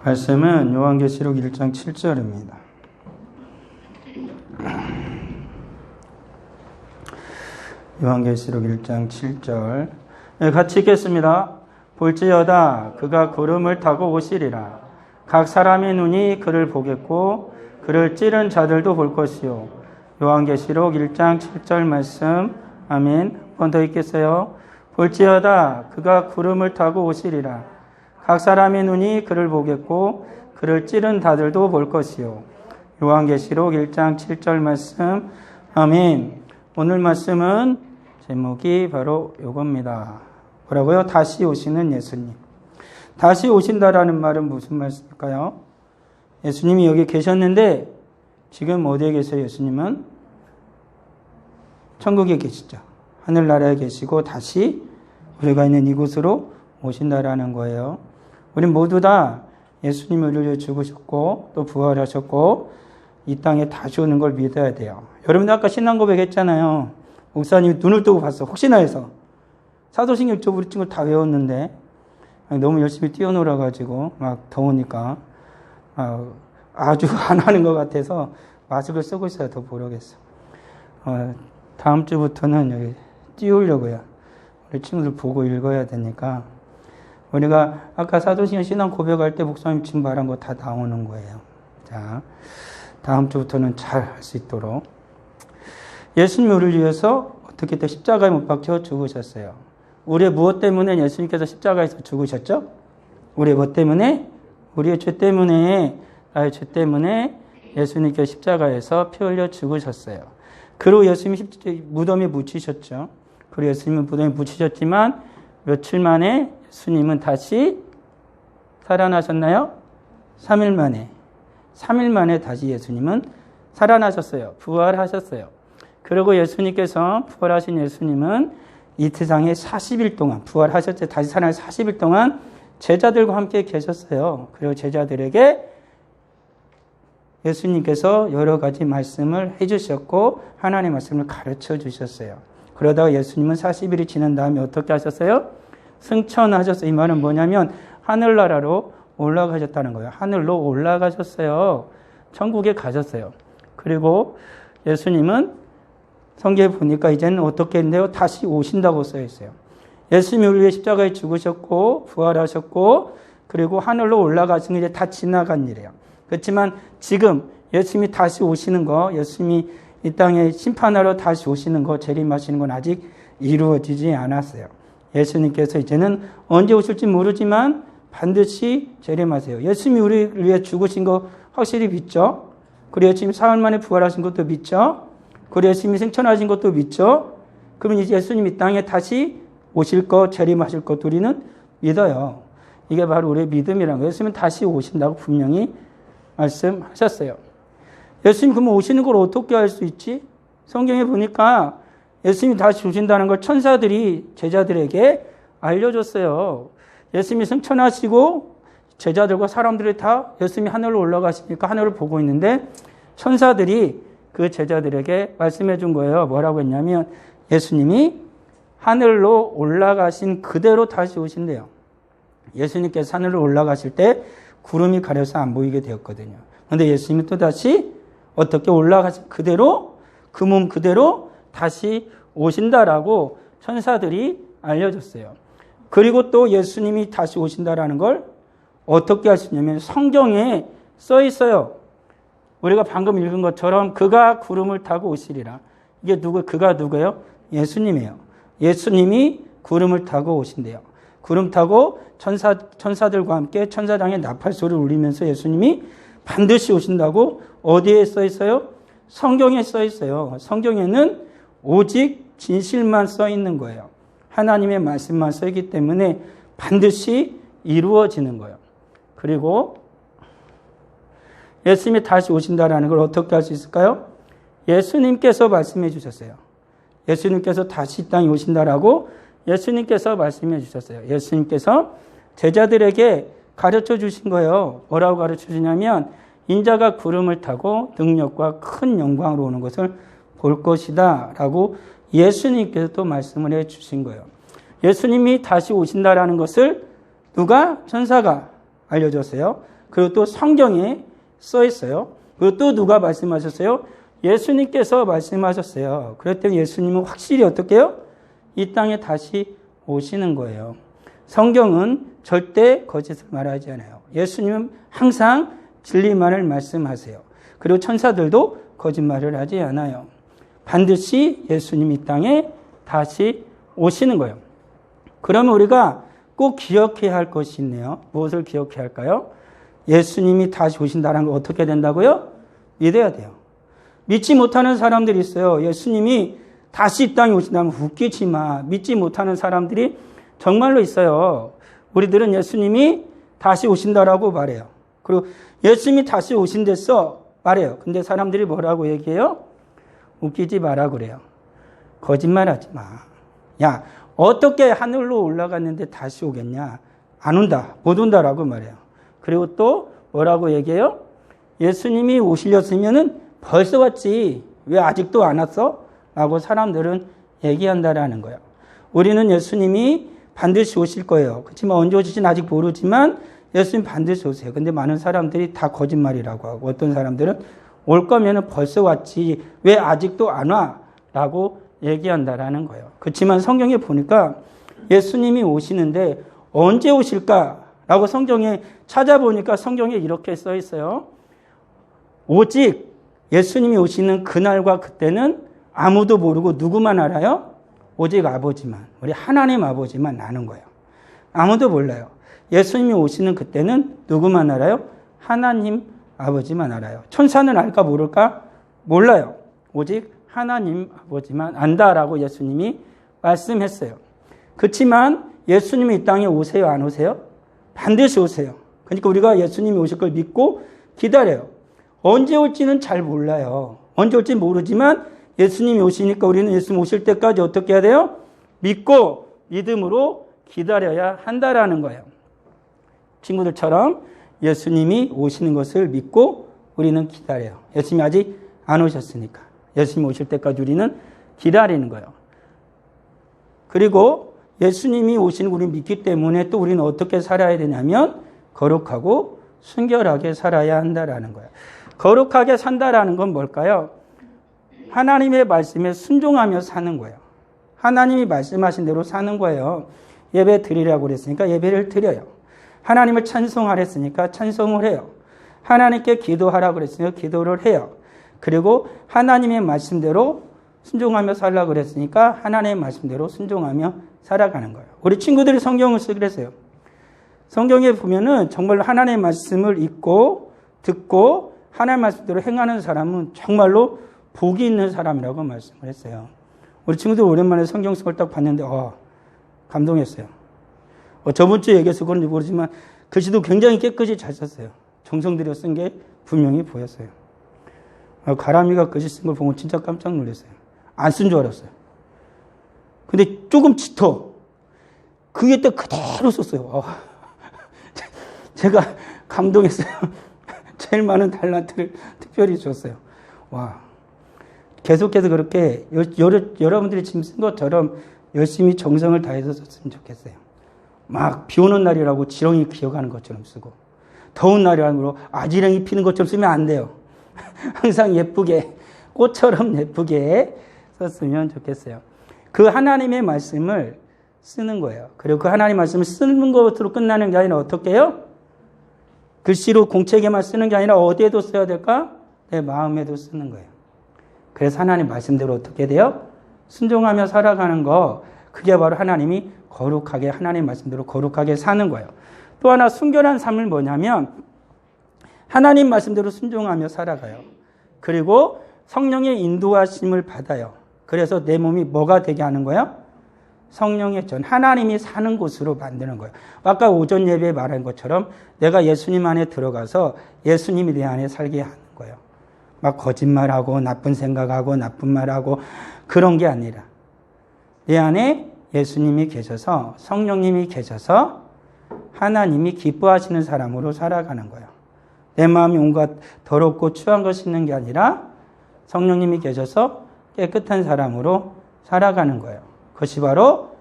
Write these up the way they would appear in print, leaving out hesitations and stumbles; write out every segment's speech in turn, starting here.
말씀은 요한계시록 1장 7절입니다. 요한계시록 1장 7절 같이 읽겠습니다. 볼지어다 그가 구름을 타고 오시리라. 각 사람의 눈이 그를 보겠고 그를 찌른 자들도 볼 것이요. 요한계시록 1장 7절 말씀. 아멘. 한 번 더 읽겠어요. 볼지어다 그가 구름을 타고 오시리라. 각 사람의 눈이 그를 보겠고 그를 찌른 자들도 볼 것이요. 요한계시록 1장 7절 말씀. 아멘. 오늘 말씀은 제목이 바로 이겁니다. 뭐라고요? 다시 오시는 예수님. 다시 오신다라는 말은 무슨 말씀일까요? 예수님이 여기 계셨는데 지금 어디에 계세요? 예수님은 천국에 계시죠. 하늘나라에 계시고 다시 우리가 있는 이곳으로 오신다라는 거예요. 우리 모두 다 예수님을 위해 죽으셨고 또 부활하셨고 이 땅에 다시 오는 걸 믿어야 돼요. 여러분 아까 신앙 고백했잖아요. 목사님이 눈을 뜨고 봤어. 혹시나 해서. 사도신경 우리 친구 다 외웠는데 너무 열심히 뛰어놀아가지고 막 더우니까 아주 안 하는 것 같아서 마스크를 쓰고 있어야 더 모르겠어. 다음 주부터는 여기 띄우려고요. 우리 친구들 보고 읽어야 되니까. 우리가 아까 사도신경 신앙 고백할 때 목사님 지금 말한 거 다 나오는 거예요. 자, 다음 주부터는 잘 할 수 있도록. 예수님 우리를 위해서 어떻게 또 십자가에 못 박혀 죽으셨어요. 우리의 무엇 때문에 예수님께서 십자가에서 죽으셨죠? 우리의 뭐 때문에? 우리의 죄 때문에, 나의 죄 때문에 예수님께서 십자가에서 피 흘려 죽으셨어요. 그리고 예수님이 무덤에 묻히셨죠. 그리고 예수님은 무덤에 묻히셨지만 며칠 만에 예수님은 다시 살아나셨나요? 3일 만에. 3일 만에 다시 예수님은 살아나셨어요. 부활하셨어요. 그리고 예수님께서 부활하신 예수님은 이 세상에 40일 동안 부활하셨죠. 다시 살아나서 40일 동안 제자들과 함께 계셨어요. 그리고 제자들에게 예수님께서 여러 가지 말씀을 해주셨고 하나님의 말씀을 가르쳐 주셨어요. 그러다가 예수님은 40일이 지난 다음에 어떻게 하셨어요? 승천하셨어요. 이 말은 뭐냐면 하늘나라로 올라가셨다는 거예요. 하늘로 올라가셨어요. 천국에 가셨어요. 그리고 예수님은 성경에 보니까 이제는 어떻게 했는데요? 다시 오신다고 써 있어요. 예수님이 우리 위해 십자가에 죽으셨고 부활하셨고 그리고 하늘로 올라가신 게 이제 다 지나간 일이에요. 그렇지만 지금 예수님이 다시 오시는 거, 예수님이 이 땅에 심판하러 다시 오시는 거, 재림하시는 건 아직 이루어지지 않았어요. 예수님께서 이제는 언제 오실지 모르지만 반드시 재림하세요. 예수님이 우리를 위해 죽으신 거 확실히 믿죠? 그리고 예수님이 사흘 만에 부활하신 것도 믿죠? 그리고 예수님이 승천하신 것도 믿죠? 그러면 이제 예수님이 이 땅에 다시 오실 것, 재림하실 것 우리는 믿어요. 이게 바로 우리의 믿음이라는 거예요. 예수님은 다시 오신다고 분명히 말씀하셨어요. 예수님 그러면 오시는 걸 어떻게 알 수 있지? 성경에 보니까 예수님이 다시 오신다는 걸 천사들이 제자들에게 알려줬어요. 예수님이 승천하시고 제자들과 사람들이 다 예수님이 하늘로 올라가시니까 하늘을 보고 있는데 천사들이 그 제자들에게 말씀해 준 거예요. 뭐라고 했냐면 예수님이 하늘로 올라가신 그대로 다시 오신대요. 예수님께서 하늘로 올라가실 때 구름이 가려서 안 보이게 되었거든요. 그런데 예수님이 또 다시 어떻게 올라가신 그대로 그 몸 그대로 다시 오신다라고 천사들이 알려줬어요. 그리고 또 예수님이 다시 오신다라는 걸 어떻게 할 수 있냐면 성경에 써 있어요. 우리가 방금 읽은 것처럼 그가 구름을 타고 오시리라. 이게 그가 누구예요? 예수님이에요. 예수님이 구름을 타고 오신대요. 구름 타고 천사들과 함께 천사장의 나팔소리를 울리면서 예수님이 반드시 오신다고 어디에 써 있어요? 성경에 써 있어요. 성경에는 오직 진실만 써 있는 거예요. 하나님의 말씀만 써 있기 때문에 반드시 이루어지는 거예요. 그리고 예수님이 다시 오신다라는 걸 어떻게 할 수 있을까요? 예수님께서 말씀해 주셨어요. 예수님께서 다시 이 땅에 오신다라고 예수님께서 말씀해 주셨어요. 예수님께서 제자들에게 가르쳐 주신 거예요. 뭐라고 가르쳐 주냐면 인자가 구름을 타고 능력과 큰 영광으로 오는 것을 볼 것이다 라고 예수님께서 또 말씀을 해 주신 거예요. 예수님이 다시 오신다라는 것을 누가? 천사가 알려줬어요. 그리고 또 성경에 써 있어요. 그리고 또 누가 말씀하셨어요? 예수님께서 말씀하셨어요. 그랬더니 예수님은 확실히 어떻게 해요? 이 땅에 다시 오시는 거예요. 성경은 절대 거짓을 말하지 않아요. 예수님은 항상 진리만을 말씀하세요. 그리고 천사들도 거짓말을 하지 않아요. 반드시 예수님 이 땅에 다시 오시는 거예요. 그러면 우리가 꼭 기억해야 할 것이 있네요. 무엇을 기억해야 할까요? 예수님이 다시 오신다는 걸 어떻게 된다고요? 믿어야 돼요. 믿지 못하는 사람들이 있어요. 예수님이 다시 이 땅에 오신다면 웃기지 마. 믿지 못하는 사람들이 정말로 있어요. 우리들은 예수님이 다시 오신다라고 말해요. 그리고 예수님이 다시 오신댔어 말해요. 근데 사람들이 뭐라고 얘기해요? 웃기지 마라 그래요. 거짓말하지 마. 야, 어떻게 하늘로 올라갔는데 다시 오겠냐? 안 온다. 못 온다라고 말해요. 그리고 또 뭐라고 얘기해요? 예수님이 오시렸으면은 벌써 왔지. 왜 아직도 안 왔어? 라고 사람들은 얘기한다라는 거예요. 우리는 예수님이 반드시 오실 거예요. 그렇지만 언제 오실지는 아직 모르지만 예수님 반드시 오세요. 근데 많은 사람들이 다 거짓말이라고 하고 어떤 사람들은 올 거면은 벌써 왔지. 왜 아직도 안 와? 라고 얘기한다라는 거예요. 그렇지만 성경에 보니까 예수님이 오시는데 언제 오실까라고 성경에 찾아보니까 성경에 이렇게 써 있어요. 오직 예수님이 오시는 그날과 그때는 아무도 모르고 누구만 알아요? 오직 아버지만, 우리 하나님 아버지만 아는 거예요. 아무도 몰라요. 예수님이 오시는 그때는 누구만 알아요? 하나님 아버지만 알아요. 천사는 알까 모를까? 몰라요. 오직 하나님 아버지만 안다라고 예수님이 말씀했어요. 그렇지만 예수님이 이 땅에 오세요, 안 오세요? 반드시 오세요. 그러니까 우리가 예수님이 오실 걸 믿고 기다려요. 언제 올지는 잘 몰라요. 언제 올지 모르지만 예수님이 오시니까 우리는 예수님 오실 때까지 어떻게 해야 돼요? 믿고 믿음으로 기다려야 한다라는 거예요. 친구들처럼 예수님이 오시는 것을 믿고 우리는 기다려요. 예수님이 아직 안 오셨으니까. 예수님이 오실 때까지 우리는 기다리는 거예요. 그리고 예수님이 오시는 우리 믿기 때문에 또 우리는 어떻게 살아야 되냐면 거룩하고 순결하게 살아야 한다라는 거예요. 거룩하게 산다라는 건 뭘까요? 하나님의 말씀에 순종하며 사는 거예요. 하나님이 말씀하신 대로 사는 거예요. 예배 드리라고 그랬으니까 예배를 드려요. 하나님을 찬송하랬으니까 찬송을 해요. 하나님께 기도하라고 그랬으니까 기도를 해요. 그리고 하나님의 말씀대로 순종하며 살라고 그랬으니까 하나님의 말씀대로 순종하며 살아가는 거예요. 우리 친구들이 성경을 쓰기로 했어요. 성경에 보면은 정말 하나님의 말씀을 읽고 듣고 하나님의 말씀대로 행하는 사람은 정말로 복이 있는 사람이라고 말씀을 했어요. 우리 친구들 오랜만에 성경 속을 딱 봤는데 감동했어요. 저번 주에 얘기해서 그런지 모르지만 글씨도 굉장히 깨끗이 잘 썼어요. 정성 들여 쓴 게 분명히 보였어요. 가람이가 글씨 쓴 걸 보고 진짜 깜짝 놀랐어요. 안 쓴 줄 알았어요. 근데 조금 짙어. 그게 또 그대로 썼어요. 제가 감동했어요. 제일 많은 달란트를 특별히 줬어요. 와. 계속해서 그렇게 여러분들이 지금 쓴 것처럼 열심히 정성을 다해서 썼으면 좋겠어요. 막 비 오는 날이라고 지렁이 기어가는 것처럼 쓰고 더운 날이라고 아지랑이 피는 것처럼 쓰면 안 돼요. 항상 예쁘게 꽃처럼 예쁘게 썼으면 좋겠어요. 그 하나님의 말씀을 쓰는 거예요. 그리고 그 하나님의 말씀을 쓰는 것으로 끝나는 게 아니라 어떻게 해요? 글씨로 공책에만 쓰는 게 아니라 어디에도 써야 될까? 내 마음에도 쓰는 거예요. 그래서 하나님 말씀대로 어떻게 돼요? 순종하며 살아가는 거, 그게 바로 하나님이 거룩하게, 하나님 말씀대로 거룩하게 사는 거예요. 또 하나 순결한 삶은 뭐냐면 하나님 말씀대로 순종하며 살아가요. 그리고 성령의 인도하심을 받아요. 그래서 내 몸이 뭐가 되게 하는 거예요? 성령의 전, 하나님이 사는 곳으로 만드는 거예요. 아까 오전 예배에 말한 것처럼 내가 예수님 안에 들어가서 예수님이 내 안에 살게 하는 거예요. 막 거짓말하고 나쁜 생각하고 나쁜 말하고 그런 게 아니라 내 안에 예수님이 계셔서 성령님이 계셔서 하나님이 기뻐하시는 사람으로 살아가는 거예요. 내 마음이 온갖 더럽고 추한 것이 있는 게 아니라 성령님이 계셔서 깨끗한 사람으로 살아가는 거예요. 그것이 바로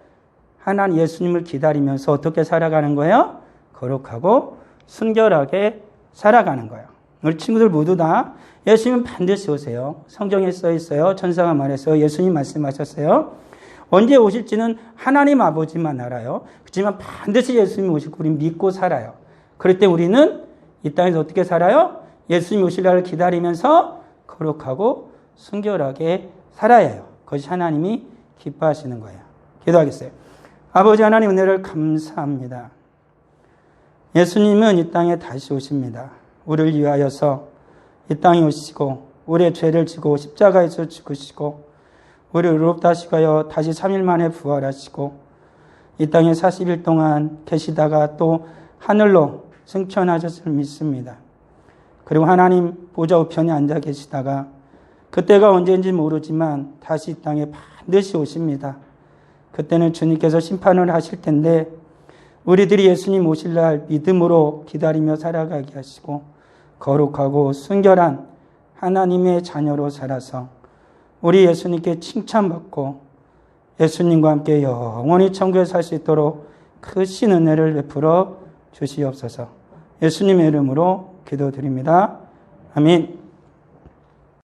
하나님 예수님을 기다리면서 어떻게 살아가는 거예요? 거룩하고 순결하게 살아가는 거예요. 우리 친구들 모두 다 예수님은 반드시 오세요. 성경에 써 있어요. 천사가 말했어요. 예수님 말씀하셨어요. 언제 오실지는 하나님 아버지만 알아요. 그렇지만 반드시 예수님이 오실 거 우리는 믿고 살아요. 그럴 때 우리는 이 땅에서 어떻게 살아요? 예수님 오실 날을 기다리면서 거룩하고 순결하게 살아야 해요. 그것이 하나님이 기뻐하시는 거예요. 기도하겠어요. 아버지 하나님 은혜를 감사합니다. 예수님은 이 땅에 다시 오십니다. 우리를 위하여서 이 땅에 오시고 우리의 죄를 지고 십자가에서 죽으시고 우리를 의롭다 하시고 다시 3일 만에 부활하시고 이 땅에 40일 동안 계시다가 또 하늘로 승천하셨을 믿습니다. 그리고 하나님 보좌 우편에 앉아 계시다가 그때가 언제인지 모르지만 다시 이 땅에 반드시 오십니다. 그때는 주님께서 심판을 하실 텐데 우리들이 예수님 오실 날 믿음으로 기다리며 살아가게 하시고 거룩하고 순결한 하나님의 자녀로 살아서 우리 예수님께 칭찬받고 예수님과 함께 영원히 천국에 살 수 있도록 크신 은혜를 베풀어 주시옵소서. 예수님의 이름으로 기도드립니다. 아멘.